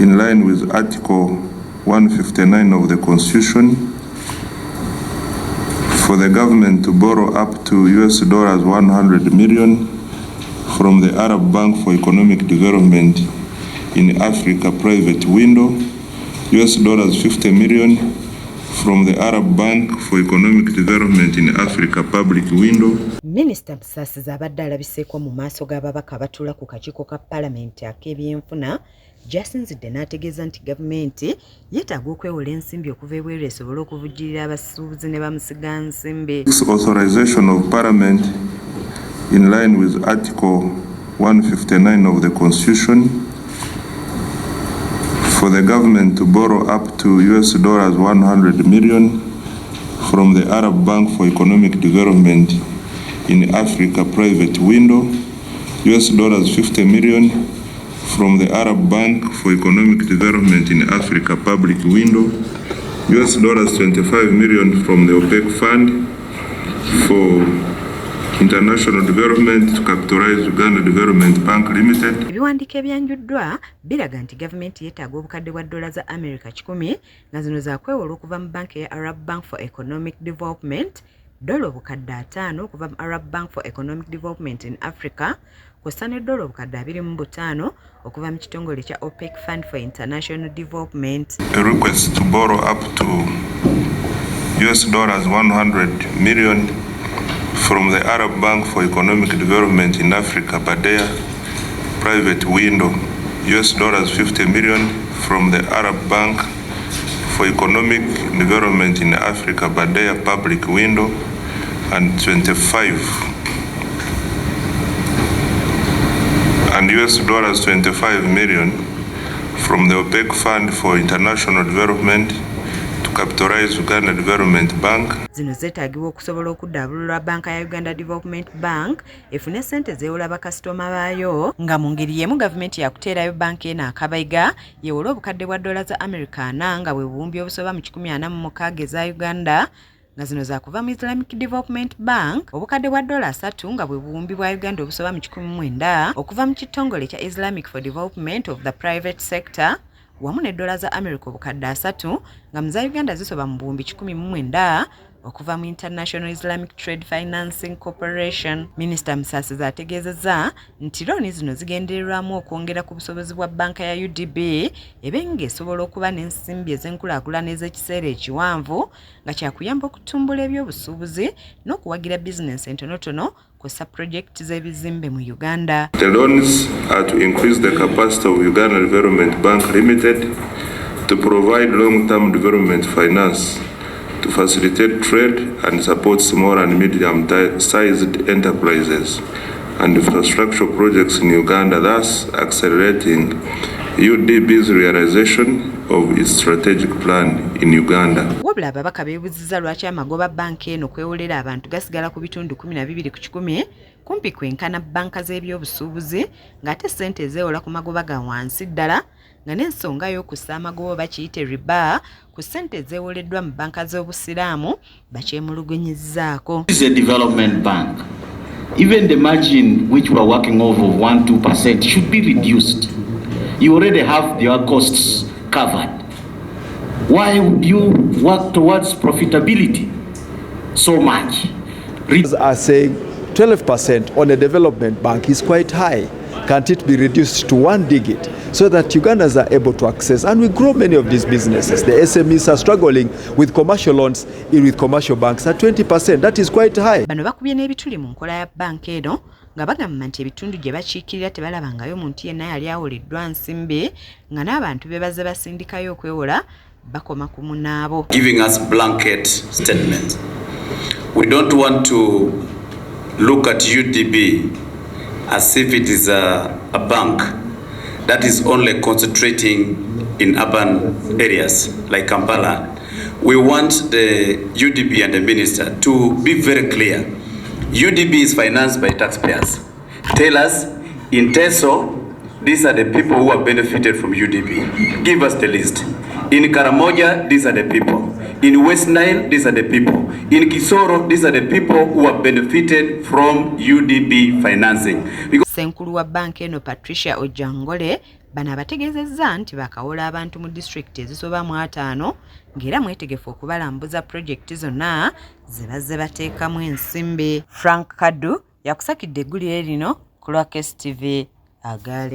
in line with Article 159 of the Constitution, for the government to borrow up to $100 million from the Arab Bank for Economic Development in Africa private window, $50 million from the Arab Bank for Economic Development in Africa public window. Minister Musasiza abadde alabiseeko mu maaso g'ababaka abatuula ku kakiiko ka Paalamenti ak'ebyenfuna Jasinzidde n'ategeeza nti gavumenti yeetaaga okwewola ensimbi okuva ebweru esobole okuvujjirira abasuubuzi ne bamusiga nsimbi. This authorization of Parliament in line with Article 159 of the Constitution for the government to borrow up to $100 million from the Arab Bank for Economic Development in Africa private window, $50 million from the Arab Bank for Economic Development in Africa public window, $25 million from the OPEC Fund for International Development to capitalize Uganda Development Bank Limited. Ebiwandiiko ebyanjuddwa biraga nti gavumenti yeetaaga obukadde bwa dola za America 10 nga zino za kwewola okuva mu banka ya Arab Bank for Economic Development, dola obukadde 5 okuva mu Arab Bank for Economic Development in Africa, kw'ossa ne dola obukadde 25 okuva mu kitongole kya OPEC Fund for International Development. A request to borrow up to $100 million from the Arab Bank for Economic Development in Africa, Badea private window, $50 million from the Arab Bank for Economic Development in Africa, Badea public window, and $25 million from the OPEC Fund for International Development capitalize Uganda Development Bank. Zino zeetaagibwa okusobola okuddabulula banka ya Uganda Development Bank efune ssente zeewola bakasitoma baayo, nga mu ngeri y'emu gavumenti yakuteerayo banka eno akabayiga yeewola obukadde bwa dola za America 4 nga bwe buwumbi obusoba mu 146 eza Uganda, nga zino za kuva mu Islamic Development Bank, obukadde bwa dola 3 nga bwe buwumbi bwa Uganda obusoba mu 19 okuva mu kitongole kya Islamic for Development of the Private Sector, wamu ne dola za America obukadde 3 nga mu za Uganda zisoba mu buwumbi 19 okuva mu International Islamic Trade Financing Corporation. Minister Musasiza ategeezezza nti looni zino zigendererwamu okwongera ku busobozi bwa banka ya UDB ebenga esobola okuba n'ensimbi ez'enkulaakulana ez'ekiseera ekiwanvu nga kyakuyamba okutumbula ebyobusuubuzi n'okuwagira bizinensi entonotono kw'ossa projekiti z'ebizimbe mu Uganda. The loans are to increase the capacity of Uganda Development Bank Limited to provide long-term development finance, to facilitate trade and support small and medium-sized enterprises and infrastructure projects in Uganda, thus accelerating UDB's realization of its strategic plan in Uganda. Wabula ababaka beebuzizza lwaki amagoba banka eno kwewolera abantu gasigala ku bitundu 12 ku 100 kumpi kwenkana banka z'ebyobusuubuzi ng'ate ssente ezeewola ku magoba ga wansi ddala, nga n'ensonga y'okussa amagoba bakiyite riba ku ssente ezeewoleddwa mu banka z'obusiraamu bakyemulugunyizzaako. This is a development bank. Even the margin which we are working off of 1-2% should be reduced. You already have your costs covered. Why would you work towards profitability so much? Are saying 12% on a development bank is quite high. Can't it be reduced to 1 digit so that Ugandans are able to access, and we grow many of these businesses? The SMEs are struggling with commercial loans with commercial banks at 20%. That is quite high. Bano bakubye n'ebituli mu nkola ya banka eno nga bagamba nti ebitundu gye bakiikirira tebalabangayo muntu yenna yali awoleddwa nsimbi, nga n'abantu be bazze basindikayo okwewola bakoma ku munaabo. Giving us blanket statements. We don't want to look at UDB as if it is a bank that is only concentrating in urban areas like Kampala. We want the UDB and the minister to be very clear. UDB is financed by taxpayers. Tell us, in Teso, these are the people who have benefited from UDB. Give us the list. In Karamoja, these are the people. In West Nile, these are the people. In Kisoro, these are the people who have benefited from UDB financing. Senkulu wa banka eno Patricia Ojangole Bano abategeezezza nti bakawola abantu mu disitulikiti ezisoba mu 5 ng'era mwetegefu okubalambuza pulojekiti zonna ze bazze bateekamu ensimbi. Frank Kaddu yakusakidde eggulire lino ku lwa KSTV Agaale.